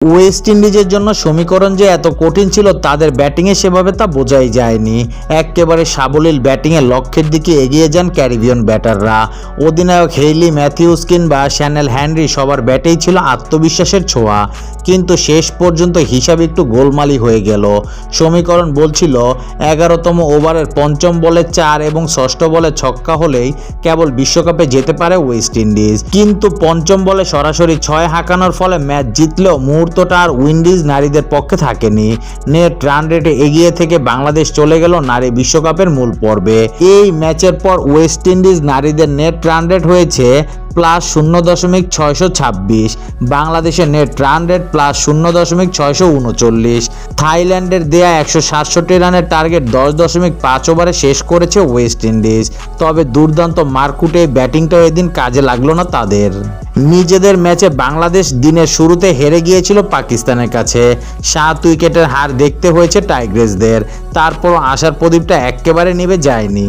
West ইন্ডিজের জন্য সমীকরণ যে এত কঠিন ছিল তাদের ব্যাটিংয়ে সেভাবে তা বোঝাই যায়নি। একেবারে সাবলীল ব্যাটিংয়ে লক্ষ্যের দিকে এগিয়ে যান ক্যারিবিয়ান ব্যাটাররা। অধিনায়ক হেইলি ম্যাথিউস কিংবা শ্যানেল হ্যানরি সবার ব্যাটেই ছিল আত্মবিশ্বাসের ছোঁয়া, কিন্তু শেষ পর্যন্ত হিসাব একটু গোলমালি হয়ে গেল। সমীকরণ বলছিল 11তম ওভারের পঞ্চম বলে 4 এবং ষষ্ঠ বলে ছক্কা হলেই কেবল বিশ্বকাপে যেতে পারে ওয়েস্ট ইন্ডিজ, কিন্তু পঞ্চম বলে সরাসরি 6 হাঁকানোর ফলে ম্যাচ জিতলেও মুহূর্তটা আর উইন্ডিজ নারীদের পক্ষে থাকেনি। নেট রান রেটে এগিয়ে থেকে বাংলাদেশ চলে গেল নারী বিশ্বকাপের মূল পর্বে। এই ম্যাচের পর ওয়েস্ট ইন্ডিজ নারীদের নেট রান রেট হয়েছে +0.626, বাংলাদেশের নেট রান রেট +0.639। থাইল্যান্ডের দেয়া 167 রানের টার্গেট 10.5 ওভারে শেষ করেছে ওয়েস্ট ইন্ডিজ। তবে দুর্দান্ত মারকুটে ব্যাটিংটাও এদিন কাজে লাগলো না তাদের। নিজেদের ম্যাচে বাংলাদেশ দিনের শুরুতে হেরে গিয়েছিল পাকিস্তানের কাছে। 7 উইকেটের হার দেখতে হয়েছে টাইগ্রেসদের। তারপরও আশার প্রদীপটা একেবারে নিভে যায়নি।